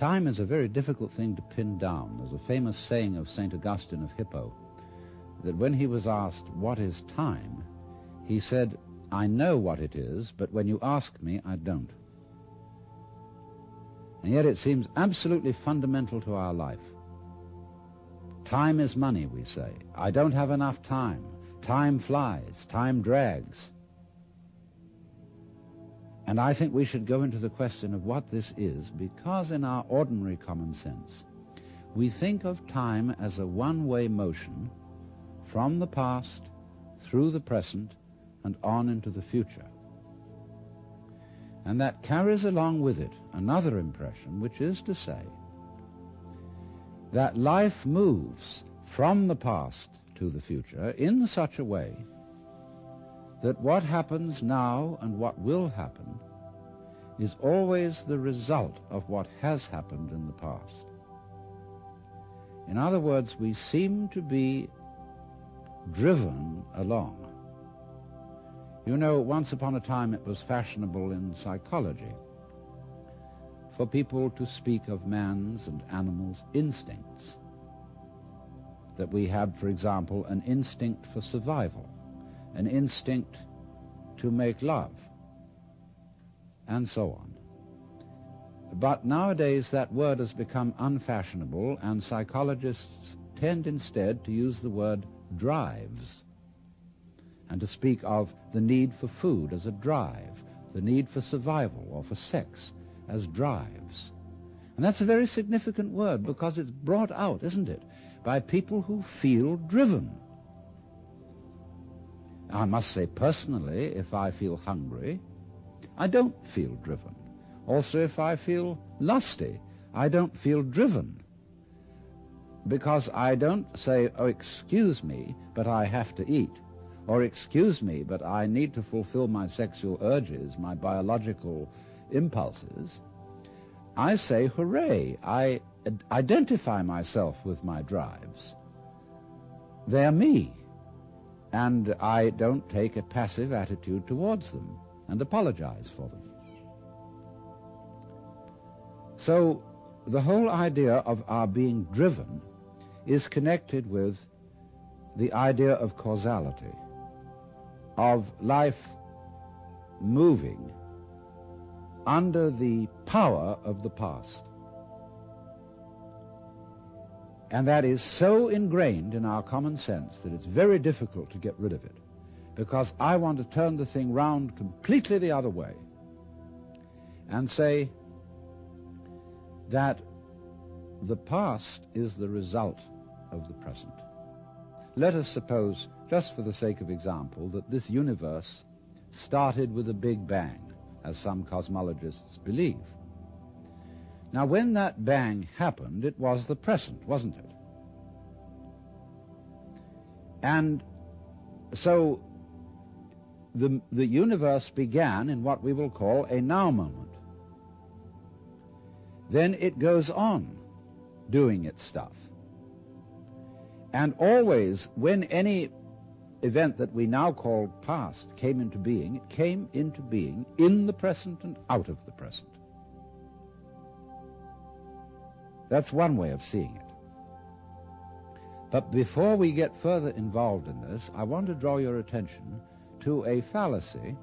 time is a very difficult thing to pin down. There's a famous saying of St. Augustine of Hippo that when he was asked, "What is time?" he said, "I know what it is, but when you ask me, I don't." And yet it seems absolutely fundamental to our life. Time is money, we say. I don't have enough time. Time flies. Time drags. And I think we should go into the question of what this is, because in our ordinary common sense, we think of time as a one-way motion from the past through the present and on into the future. And that carries along with it another impression, which is to say that life moves from the past to the future in such a way that what happens now and what will happen is always the result of what has happened in the past. In other words, we seem to be driven along. You know, once upon a time it was fashionable in psychology for people to speak of man's and animals' instincts. That we have, for example, an instinct for survival, an instinct to make love, and so on. But nowadays that word has become unfashionable, and psychologists tend instead to use the word drives, and to speak of the need for food as a drive, the need for survival or for sex as drives. And that's a very significant word, because it's brought out, isn't it, by people who feel driven. I must say, personally, if I feel hungry, I don't feel driven. Also, if I feel lusty, I don't feel driven, because I don't say, "Oh, excuse me, but I have to eat," or "Excuse me, but I need to fulfill my sexual urges, my biological impulses." I say, "Hooray, I identify myself with my drives. They're me," and I don't take a passive attitude towards them and apologize for them. So the whole idea of our being driven is connected with the idea of causality, of life moving under the power of the past. And that is so ingrained in our common sense that it's very difficult to get rid of it, because I want to turn the thing round completely the other way and say that the past is the result of the present. Let us suppose, just for the sake of example, that this universe started with a big bang, as some cosmologists believe. Now, when that bang happened, it was the present, wasn't it? And so the universe began in what we will call a now moment. Then it goes on doing its stuff. And always, when any event that we now call past came into being, it came into being in the present and out of the present. That's one way of seeing it. But before we get further involved in this, I want to draw your attention to a fallacy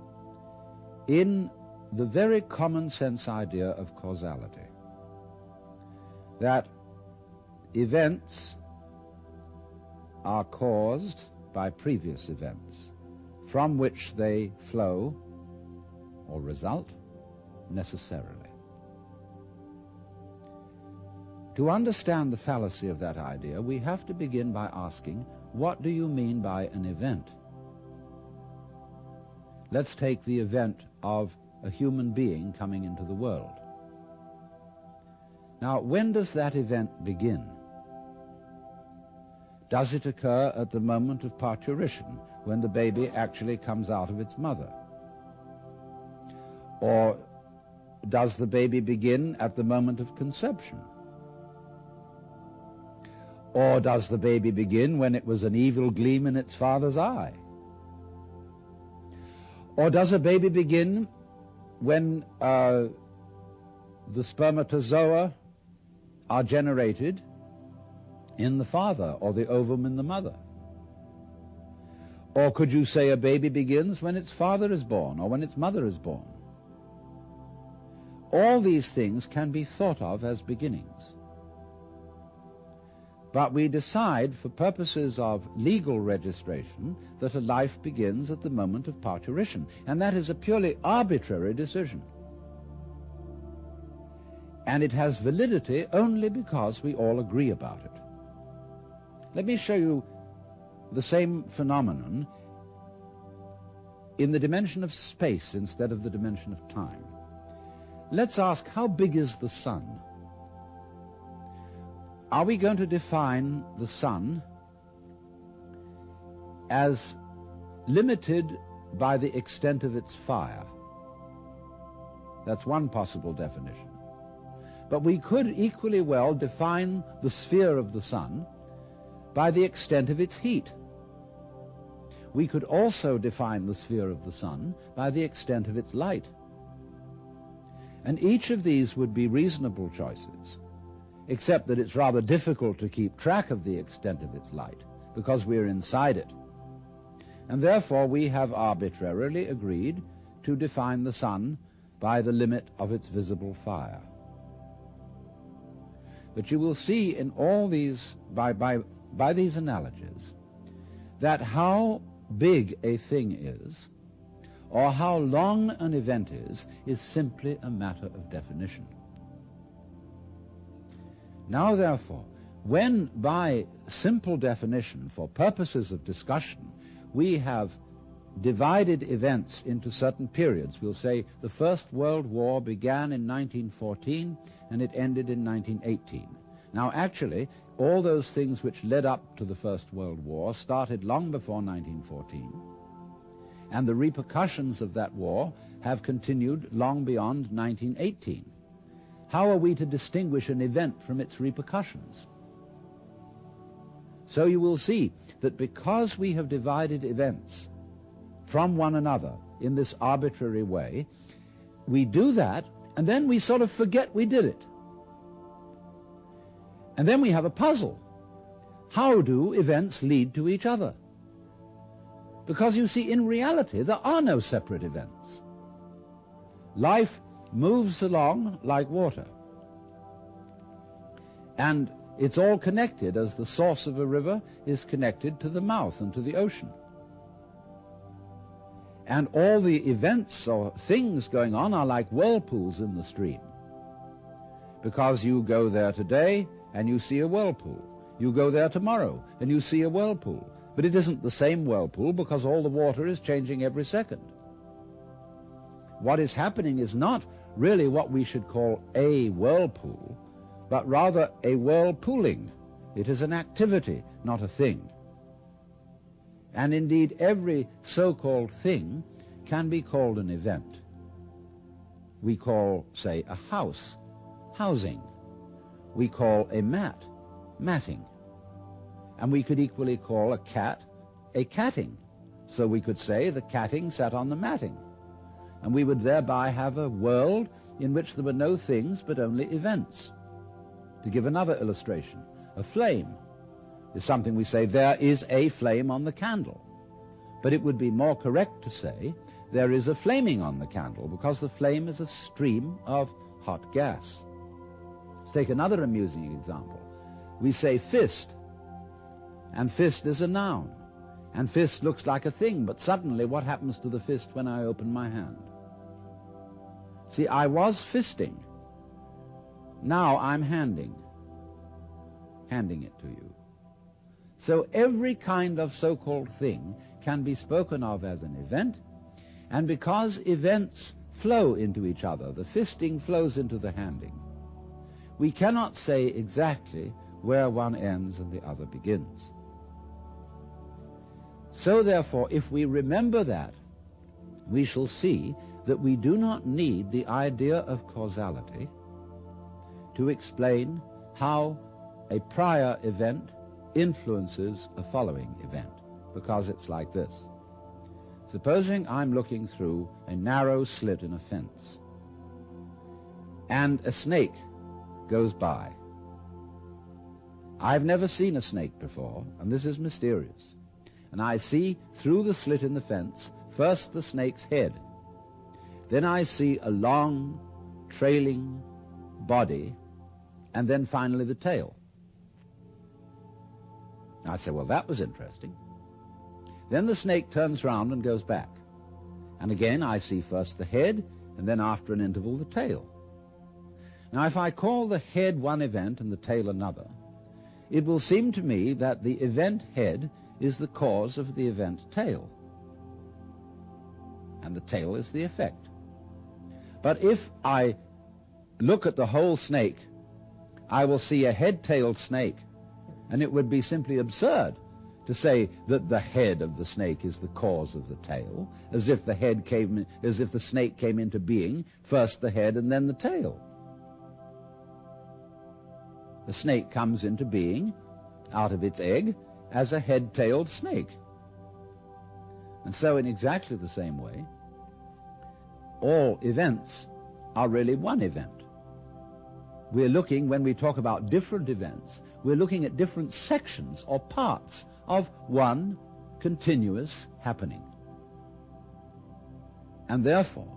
in the very common sense idea of causality. That events are caused by previous events, from which they flow or result necessarily. To understand the fallacy of that idea, we have to begin by asking, what do you mean by an event? Let's take the event of a human being coming into the world. Now, when does that event begin? Does it occur at the moment of parturition, when the baby actually comes out of its mother? Or does the baby begin at the moment of conception? Or does the baby begin when it was an evil gleam in its father's eye? Or does a baby begin when the spermatozoa are generated in the father, or the ovum in the mother. Or could you say a baby begins when its father is born, or when its mother is born? All these things can be thought of as beginnings. But we decide, for purposes of legal registration, that a life begins at the moment of parturition, and that is a purely arbitrary decision. And it has validity only because we all agree about it. Let me show you the same phenomenon in the dimension of space instead of the dimension of time. Let's ask, how big is the sun? Are we going to define the sun as limited by the extent of its fire? That's one possible definition. But we could equally well define the sphere of the sun by the extent of its heat. We could also define the sphere of the sun by the extent of its light. And each of these would be reasonable choices, except that it's rather difficult to keep track of the extent of its light, because we're inside it. And therefore we have arbitrarily agreed to define the sun by the limit of its visible fire. But you will see in all these, by these analogies, that how big a thing is, or how long an event is simply a matter of definition. Now, therefore, when by simple definition, for purposes of discussion, we have divided events into certain periods, we'll say the First World War began in 1914 and it ended in 1918. Now, actually, all those things which led up to the First World War started long before 1914, and the repercussions of that war have continued long beyond 1918. How are we to distinguish an event from its repercussions? So you will see that because we have divided events from one another in this arbitrary way, we do that, and then we sort of forget we did it. And then we have a puzzle. How do events lead to each other? Because you see, in reality, there are no separate events. Life moves along like water. And it's all connected, as the source of a river is connected to the mouth and to the ocean. And all the events or things going on are like whirlpools in the stream. Because you go there today and you see a whirlpool. You go there tomorrow and you see a whirlpool. But it isn't the same whirlpool because all the water is changing every second. What is happening is not really what we should call a whirlpool, but rather a whirlpooling. It is an activity, not a thing. And indeed, every so-called thing can be called an event. We call, say, a house, housing. We call a mat, matting. And we could equally call a cat a catting. So we could say the catting sat on the matting. And we would thereby have a world in which there were no things but only events. To give another illustration, a flame is something we say, there is a flame on the candle. But it would be more correct to say, there is a flaming on the candle, because the flame is a stream of hot gas. Let's take another amusing example. We say fist, and fist is a noun. And fist looks like a thing, but suddenly what happens to the fist when I open my hand? See, I was fisting. Now I'm handing it to you. So every kind of so-called thing can be spoken of as an event, and because events flow into each other, the fisting flows into the handing, we cannot say exactly where one ends and the other begins. So therefore, if we remember that, we shall see that we do not need the idea of causality to explain how a prior event influences a following event, because it's like this. Supposing I'm looking through a narrow slit in a fence, and a snake goes by. I've never seen a snake before, and this is mysterious. And I see through the slit in the fence first the snake's head. Then I see a long, trailing body, and then finally the tail. I say, well, that was interesting. Then the snake turns round and goes back. And again I see first the head, and then after an interval the tail. Now if I call the head one event and the tail another, it will seem to me that the event head is the cause of the event tail, and the tail is the effect. But if I look at the whole snake, I will see a head-tailed snake, and it would be simply absurd to say that the head of the snake is the cause of the tail, as if the snake came into being, first the head and then the tail. The snake comes into being out of its egg as a head-tailed snake. And so in exactly the same way, all events are really one event. We're looking, when we talk about different events, we're looking at different sections or parts of one continuous happening. And therefore,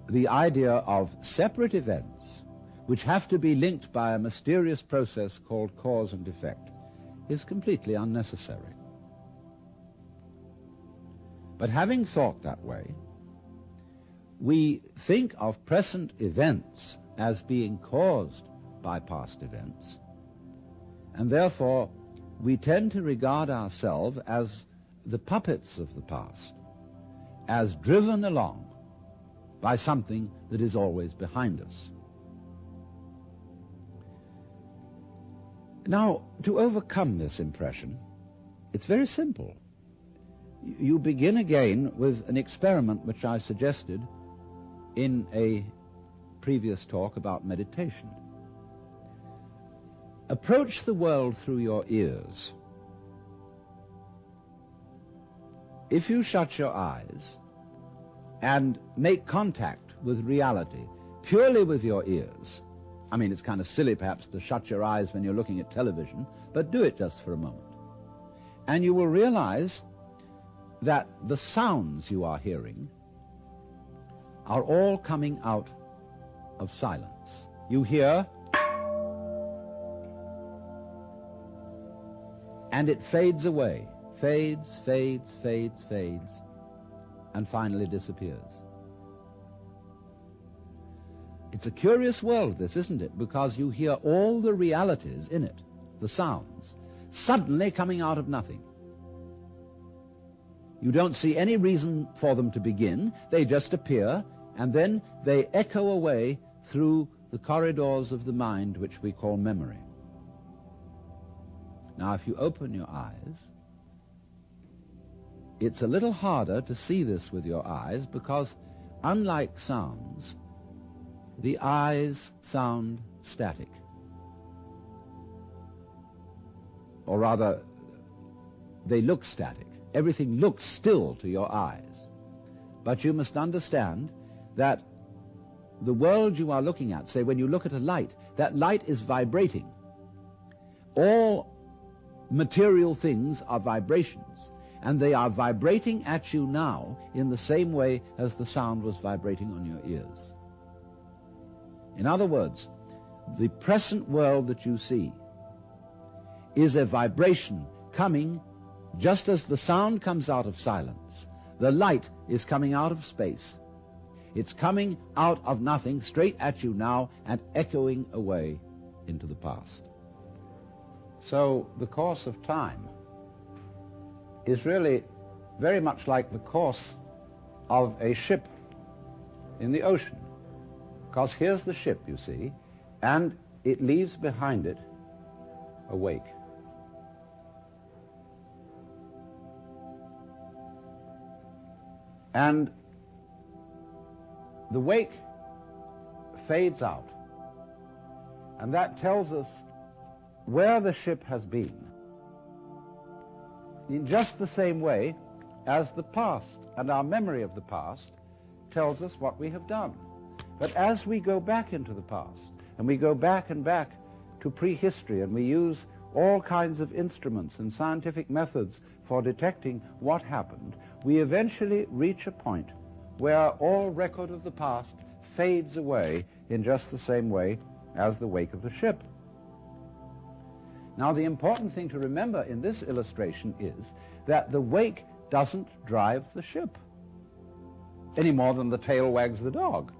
the idea of separate events which have to be linked by a mysterious process called cause and effect is completely unnecessary. But having thought that way, we think of present events as being caused by past events, and therefore we tend to regard ourselves as the puppets of the past, as driven along by something that is always behind us. Now, to overcome this impression, it's very simple. You begin again with an experiment which I suggested in a previous talk about meditation. Approach the world through your ears. If you shut your eyes and make contact with reality purely with your ears, I mean, it's kind of silly perhaps to shut your eyes when you're looking at television, but do it just for a moment. And you will realize that the sounds you are hearing are all coming out of silence. You hear, and it fades away, fades, fades, fades, fades, and finally disappears. It's a curious world, this, isn't it? Because you hear all the realities in it, the sounds, suddenly coming out of nothing. You don't see any reason for them to begin. They just appear, and then they echo away through the corridors of the mind, which we call memory. Now, if you open your eyes, it's a little harder to see this with your eyes because, unlike sounds, the eyes sound static. Or rather, they look static. Everything looks still to your eyes. But you must understand that the world you are looking at, say when you look at a light, that light is vibrating. All material things are vibrations, and they are vibrating at you now in the same way as the sound was vibrating on your ears. In other words, the present world that you see is a vibration coming just as the sound comes out of silence. The light is coming out of space. It's coming out of nothing straight at you now and echoing away into the past. So the course of time is really very much like the course of a ship in the ocean. Because here's the ship, you see, and it leaves behind it a wake. And the wake fades out, and that tells us where the ship has been, in just the same way as the past and our memory of the past tells us what we have done. But as we go back into the past, and we go back and back to prehistory and we use all kinds of instruments and scientific methods for detecting what happened, we eventually reach a point where all record of the past fades away in just the same way as the wake of the ship. Now, the important thing to remember in this illustration is that the wake doesn't drive the ship any more than the tail wags the dog.